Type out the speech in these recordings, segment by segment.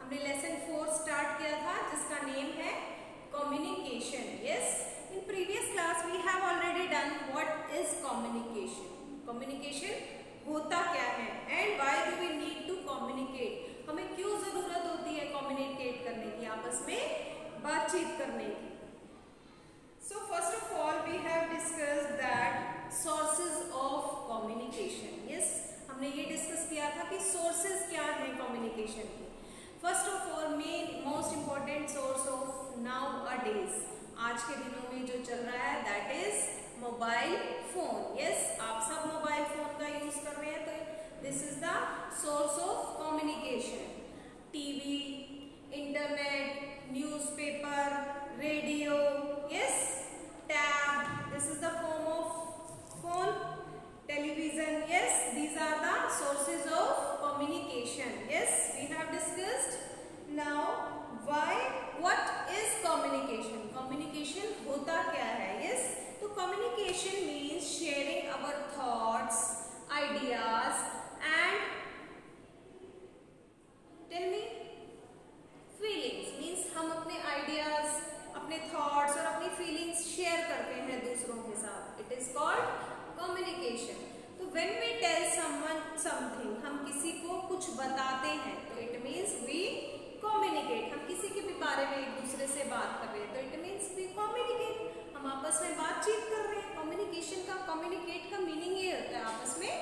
हमने lesson 4 start किया था जिसका नेम है communication. Yes, in previous class we have already done what is communication. Communication होता क्या है and why do we need to communicate, हमें क्यों जरूरत होती है कम्युनिकेट करने की, आपस में बातचीत करने की। So first of all we have discussed that sources of communication. Yes, हमने ये डिस्कस किया था कि सोर्सेज क्या है कम्युनिकेशन की। First of all main most important source of now a days, आज के दिनों में जो चल रहा है that is mobile phone. Yes, आप सब मोबाइल फोन का यूज कर रहे हैं, तो this is the source of communication. TV, internet, newspaper, radio, yes, tab, this is the form of phone, television, yes, these are the sources of communication. Yes, we have discussed. Now why, what is communication? Communication होता क्या है? Yes, तो communication means sharing our thoughts, ideas and tell me feelings, means हम अपने ideas, अपने thoughts और अपनी feelings share करते हैं दूसरों के साथ। It is called communication. तो when we tell someone something, हम किसी को कुछ बताते हैं तो इट मीन्स वी कम्युनिकेट। हम किसी के भी बारे में एक दूसरे से बात कर रहे हैं तो इट मीन्स वी कम्युनिकेट, हम आपस में बातचीत कर रहे हैं। कम्युनिकेशन का, कम्युनिकेट का मीनिंग ये होता है आपस में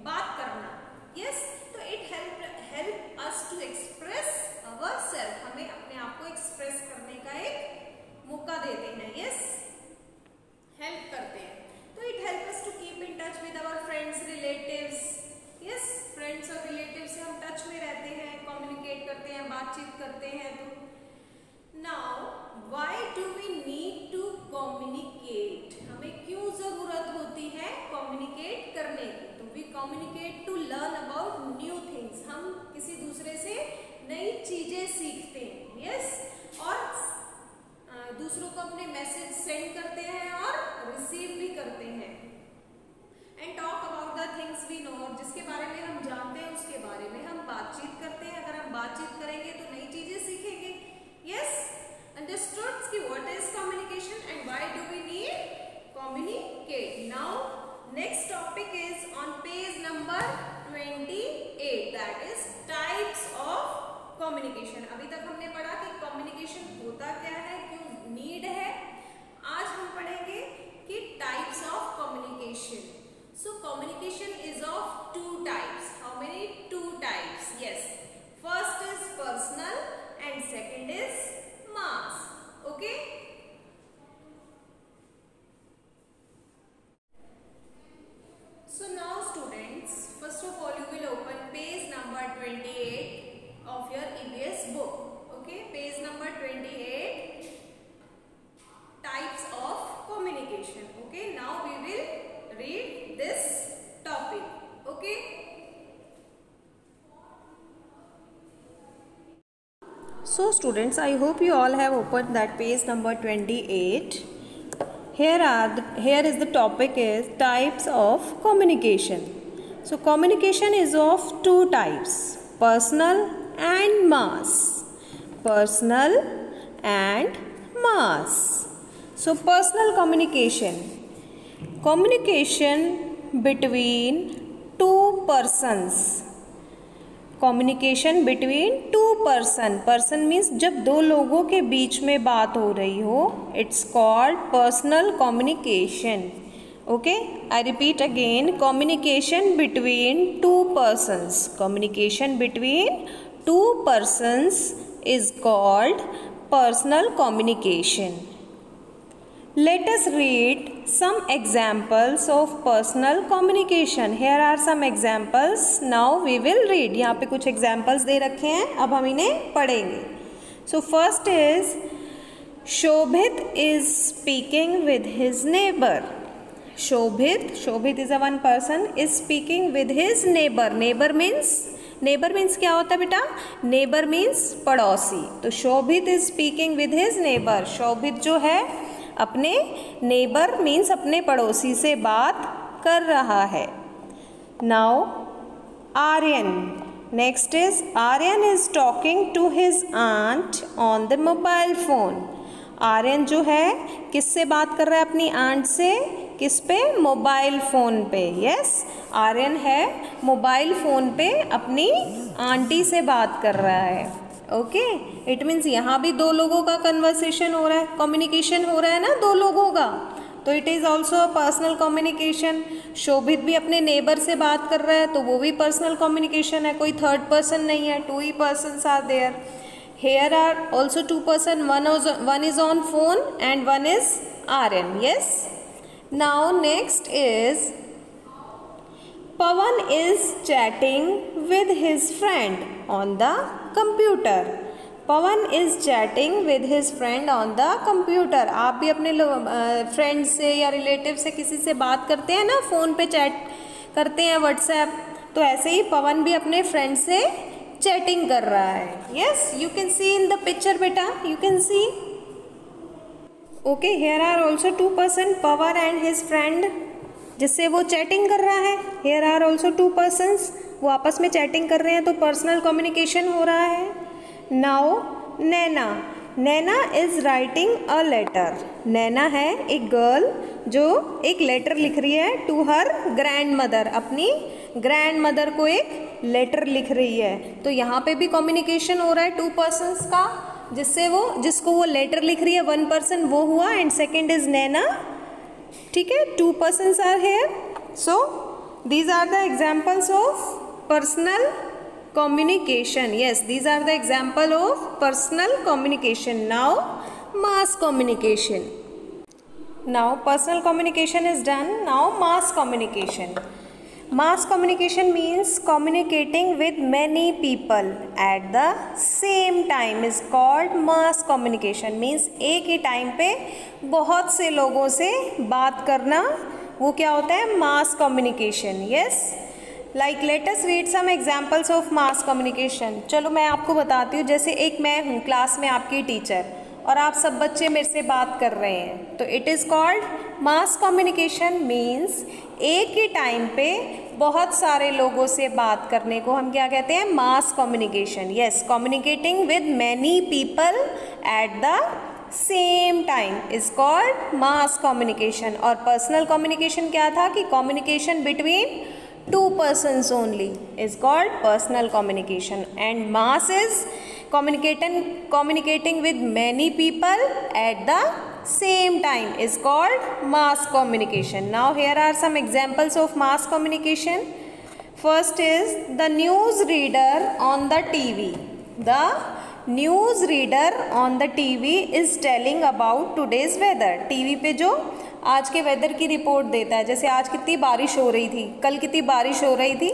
बात करना। यस, तो it help us to express ourselves, हमें अपने आप को एक्सप्रेस करने का एक मौका देते हैं। यस, हेल्प करते हैं। तो it help us to keep in touch with our friends, relatives. Yes, friends और रिलेटिव से हम टच में रहते हैं, कम्युनिकेट करते हैं, बातचीत करते हैं। तो now why do we need to communicate, हमें क्यों जरूरत होती है कम्युनिकेट करने की? तो we communicate to learn about new things, हम किसी दूसरे से नई चीजें सीखते हैं। यस, और दूसरों को अपने मैसेज सेंड करते हैं और रिसीव भी करते हैं। And talk about the things we know, जिसके बारे में हम जानते हैं उसके बारे में हम बातचीत करते हैं। अगर हम बातचीत करेंगे तो नई चीजें सीखेंगे। यस, अंडरस्टूड कि what is communication and why do we need communicate. Now next topic is on page number 28, that is types of communication. अभी तक हमने पढ़ा कि कम्युनिकेशन होता क्या है, क्यों नीड है। आज हम पढ़ेंगे कि types of communication. So communication is of 2 types. How many? 2 types. Yes, first is personal and second is mass. Okay, so now students, first of all you will open page number 28 of your EVS book. Okay, page number 28, types of communication. Okay, now we will read this topic. Okay, so students, I hope you all have opened that page number 28. Here is the topic is types of communication. So communication is of 2 types, personal and mass. Personal and mass. So personal communication, communication between 2 persons. Communication between 2 person. Person means जब 2 लोगों के बीच में बात हो रही हो, it's called personal communication. Okay, I repeat again, communication between 2 persons. Communication between 2 persons is called personal communication. Let us read some examples of personal communication. Here are some examples. Now we will read. यहाँ पे कुछ examples दे रखे हैं, अब हम इन्हें पढ़ेंगे. So first is Shobhit is speaking with his neighbor. Shobhit is a one person is speaking with his neighbor. Neighbor means क्या होता है बेटा? Neighbor means पड़ोसी. तो Shobhit is speaking with his neighbor. Shobhit जो है अपने neighbor means अपने पड़ोसी से बात कर रहा है. Now Aryan next is Aryan is talking to his aunt on the mobile phone. Aryan जो है किससे बात कर रहा है? अपनी आंट से। किस पे? मोबाइल फ़ोन पे। यस, आर्यन है मोबाइल फ़ोन पे अपनी आंटी से बात कर रहा है। ओके, इट मीन्स यहाँ भी दो लोगों का कन्वर्सेशन हो रहा है, कम्युनिकेशन हो रहा है ना दो लोगों का, तो it is also a personal communication. Shobhit भी अपने नेबर से बात कर रहा है तो वो भी पर्सनल कम्युनिकेशन है, कोई थर्ड पर्सन नहीं है, टू ही persons are there. Here are also two person, one is on phone and one is Aryan. Yes, now next is Pawan is chatting with his friend on the computer. Pawan is chatting with his friend on the computer. आप भी अपने friend से या relative से किसी से बात करते हैं ना, फ़ोन पे चैट करते हैं व्हाट्सएप, तो ऐसे ही पवन भी अपने फ्रेंड से चैटिंग कर रहा है। Yes, you can see in the picture बेटा, you can see. Okay, here are also two person, Pawan and his friend, जिससे वो चैटिंग कर रहा है। Here are also two persons, वो आपस में चैटिंग कर रहे हैं तो पर्सनल कम्युनिकेशन हो रहा है। Now Naina, Naina is writing a letter. Naina है एक गर्ल जो एक लेटर लिख रही है टू हर ग्रैंड मदर, अपनी ग्रैंड मदर को एक लेटर लिख रही है। तो यहाँ पे भी कम्युनिकेशन हो रहा है टू पर्सन्स का, जिसको वो लेटर लिख रही है वन पर्सन वो हुआ, एंड सेकेंड इज नैना। ठीक है, two persons are here. So these are the examples of personal communication. Yes, these are the example of personal communication. Now mass communication. Now personal communication is done. Now mass communication. Mass communication means communicating with many people at the same time is called mass communication. Means एक ही time पे बहुत से लोगों से बात करना, वो क्या होता है? mass communication. Yes. Like let us read some examples of mass communication. चलो मैं आपको बताती हूँ। जैसे एक मैं हूँ क्लास में आपकी टीचर और आप सब बच्चे मेरे से बात कर रहे हैं, तो it is called mass communication. Means एक ही टाइम पे बहुत सारे लोगों से बात करने को हम क्या कहते हैं? Mass communication. Yes, communicating with many people at the same time is called mass communication. और पर्सनल कम्युनिकेशन क्या था? कि communication between two persons only is called personal communication, and mass is communicating with many people at the same time is called mass communication. Now here are some examples of mass communication. First is the news reader on the TV. The news reader on the TV is telling about today's weather. TV पे जो आज के weather की report देता है, जैसे आज कितनी बारिश हो रही थी, कल कितनी बारिश हो रही थी,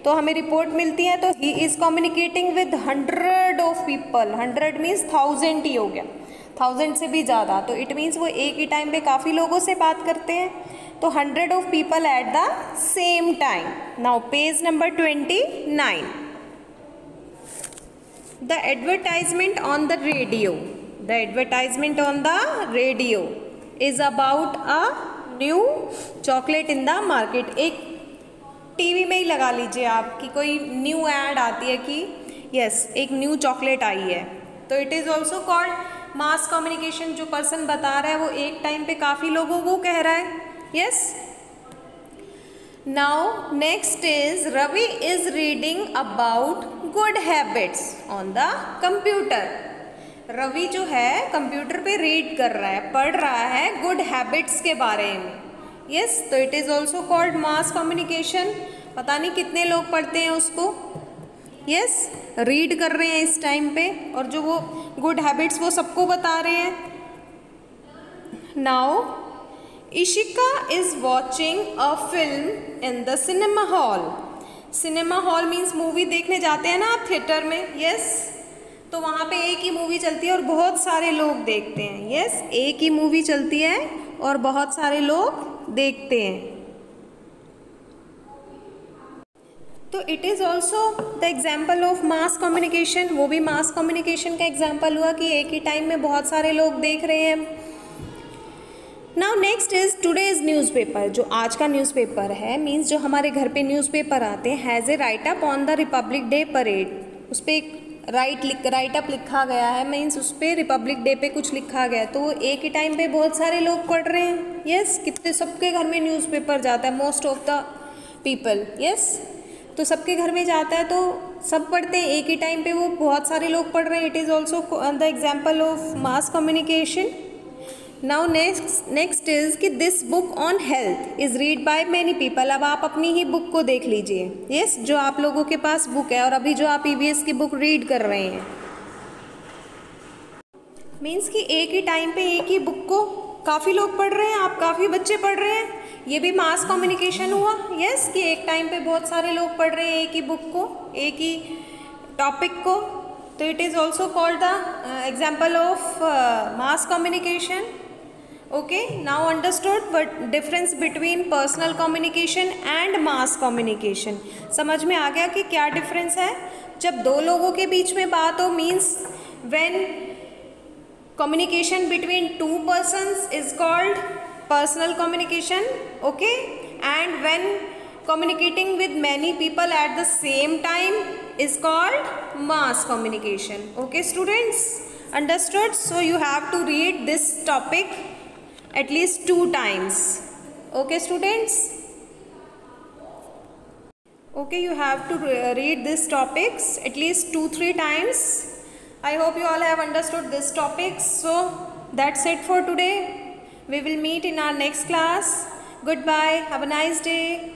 तो हमें रिपोर्ट मिलती है। तो he is communicating with 100 of people. 100 means 1000 ही हो गया, 1000 से भी ज़्यादा। तो इट मीन्स वो एक ही टाइम पे काफ़ी लोगों से बात करते हैं। तो 100 of people at the same time. Now page number 29, the advertisement on the radio. The advertisement on the radio is about a new chocolate in the market. एक टीवी में ही लगा लीजिए आप कि कोई न्यू ऐड आती है कि यस एक न्यू चॉकलेट आई है, तो it is also called mass communication. जो पर्सन बता रहा है वो एक टाइम पे काफ़ी लोगों को कह रहा है। Yes, now next is Ravi is reading about good habits on the computer. Ravi जो है कंप्यूटर पे रीड कर रहा है, पढ़ रहा है गुड हैबिट्स के बारे में। यस, तो it is also called mass communication. पता नहीं कितने लोग पढ़ते हैं उसको। यस, रीड कर रहे हैं इस टाइम पे, और जो वो गुड हैबिट्स वो सबको बता रहे हैं। Now Ishika is watching a film in the cinema hall. Cinema hall means movie देखने जाते हैं ना आप थिएटर में। यस, तो वहाँ पे एक ही मूवी चलती है और बहुत सारे लोग देखते हैं। यस, एक ही मूवी चलती है और बहुत सारे लोग देखते हैं। तो it is also the example of mass communication. वो भी मास कम्युनिकेशन का एग्जाम्पल हुआ कि एक ही टाइम में बहुत सारे लोग देख रहे हैं। Now next is today's newspaper. जो आज का न्यूज़पेपर है, मीन्स जो हमारे घर पे न्यूज़पेपर आते हैं, has a right up on the Republic day parade. उस पर एक राइट अप लिखा गया है, मीन्स उस पर रिपब्लिक डे पे कुछ लिखा गया है, तो एक ही टाइम पे बहुत सारे लोग पढ़ रहे हैं। यस, कितने सबके घर में न्यूज़पेपर जाता है, most of the people. Yes, तो सबके घर में जाता है, तो सब पढ़ते हैं एक ही टाइम पे, वो बहुत सारे लोग पढ़ रहे हैं। It is also the example of mass communication. Now next is कि this book on health is read by many people. अब आप अपनी ही बुक को देख लीजिए। यस, जो आप लोगों के पास बुक है और अभी जो आप ईवीएस की बुक रीड कर रहे हैं, मीन्स कि एक ही टाइम पे एक ही बुक को काफ़ी लोग पढ़ रहे हैं, आप काफ़ी बच्चे पढ़ रहे हैं, ये भी मास कम्युनिकेशन हुआ। यस, कि एक टाइम पे बहुत सारे लोग पढ़ रहे हैं एक ही बुक को, एक ही टॉपिक को, तो it is also called the example of mass communication. Okay, now understood what difference between personal communication and mass communication. समझ में आ गया कि क्या डिफरेंस है। जब दो लोगों के बीच में बात हो, means when communication between two persons is called personal communication. Okay, and when communicating with many people at the same time is called mass communication. Okay students, understood? So you have to read this topic at least 2 times. Okay students, okay, you have to read these topics at least 2-3 times. I hope you all have understood this topic. So that's it for today. We will meet in our next class. Goodbye. Have a nice day.